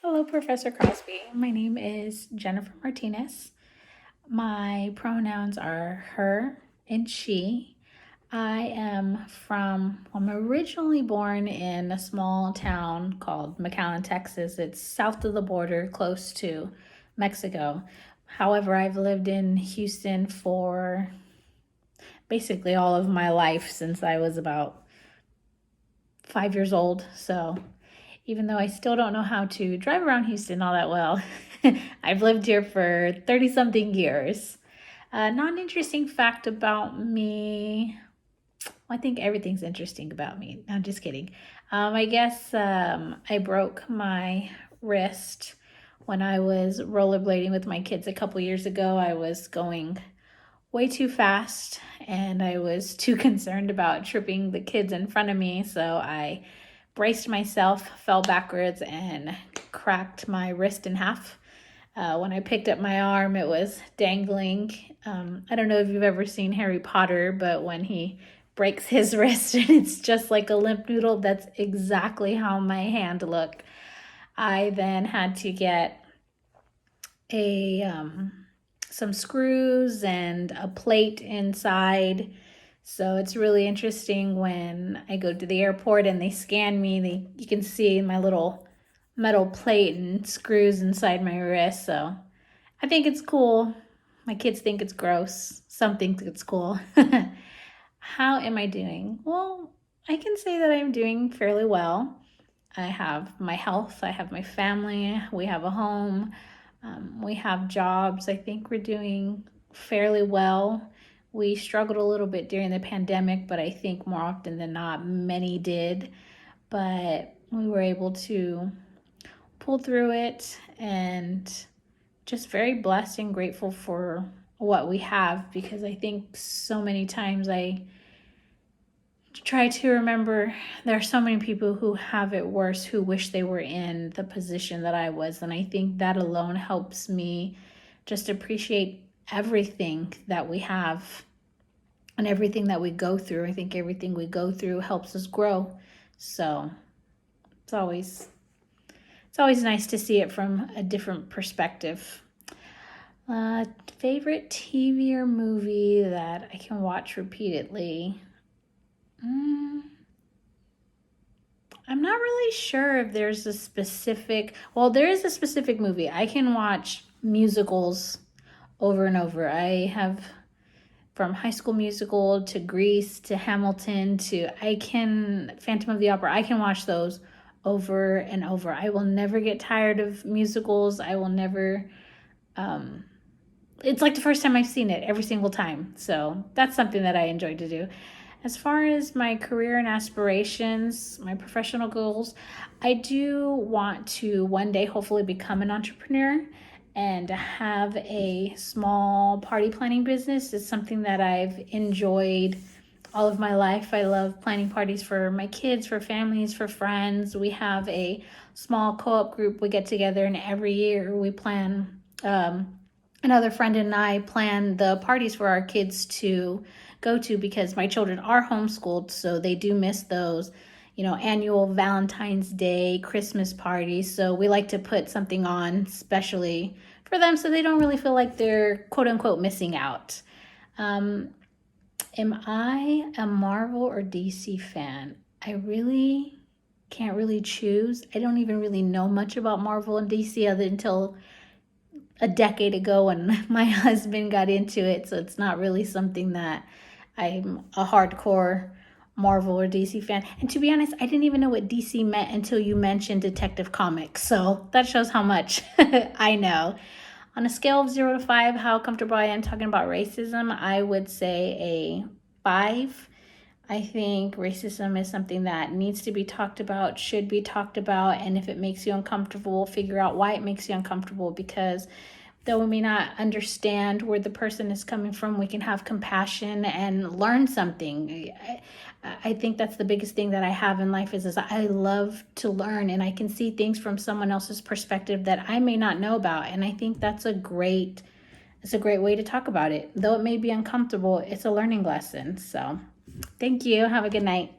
Hello, Professor Crosby. My name is Jennifer Martinez. My pronouns are her and she. I'm originally born in a small town called McAllen, Texas. It's south of the border, close to Mexico. However, I've lived in Houston for basically all of my life since I was about 5 years old. So even though I still don't know how to drive around Houston all that well, I've lived here for 30 something years. Not an interesting fact about me. I think everything's interesting about me. I'm just kidding. I guess I broke my wrist when I was rollerblading with my kids a couple years ago. I was going way too fast and I was too concerned about tripping the kids in front of me. So I braced myself, fell backwards, and cracked my wrist in half. When I picked up my arm, it was dangling. I don't know if you've ever seen Harry Potter, but when he breaks his wrist and it's just like a limp noodle, that's exactly how my hand looked. I then had to get some screws and a plate inside. So it's really interesting when I go to the airport and they scan me, you can see my little metal plate and screws inside my wrist. So I think it's cool. My kids think it's gross. Some think it's cool. How am I doing? Well, I can say that I'm doing fairly well. I have my health, I have my family, we have a home, we have jobs. I think we're doing fairly well. We struggled a little bit during the pandemic, but I think more often than not, many did. But we were able to pull through it and just very blessed and grateful for what we have, because I think so many times I try to remember there are so many people who have it worse, who wish they were in the position that I was. And I think that alone helps me just appreciate everything that we have and everything that we go through. I think everything we go through helps us grow. So it's always nice to see it from a different perspective. Favorite TV or movie that I can watch repeatedly? I'm not really sure if there's a specific, well, there is a specific movie. I can watch musicals over and over. I have, from High School Musical to Grease to Hamilton to Phantom of the Opera, I can watch those over and over. I will never get tired of musicals. I will never, it's like the first time I've seen it every single time. So that's something that I enjoy to do. As far as my career and aspirations, my professional goals, I do want to one day hopefully become an entrepreneur and have a small party planning business. It's something that I've enjoyed all of my life. I love planning parties for my kids, for families, for friends. We have a small co-op group. We get together and every year we plan, another friend and I plan the parties for our kids to go to, because my children are homeschooled, so they do miss those, annual Valentine's Day, Christmas parties. So we like to put something on especially for them so they don't really feel like they're quote unquote missing out. Am I a Marvel or DC fan? I really can't really choose. I don't even really know much about Marvel and DC other until a decade ago when my husband got into it. So it's not really something that I'm a hardcore Marvel or DC fan. And to be honest, I didn't even know what DC meant until you mentioned Detective Comics. So that shows how much I know. On a scale of 0 to 5, how comfortable I am talking about racism, I would say a 5. I think racism is something that needs to be talked about, should be talked about. And if it makes you uncomfortable, figure out why it makes you uncomfortable, because though we may not understand where the person is coming from, we can have compassion and learn something. I think that's the biggest thing that I have in life is I love to learn, and I can see things from someone else's perspective that I may not know about. And I think it's a great way to talk about it. Though it may be uncomfortable, it's a learning lesson. So thank you. Have a good night.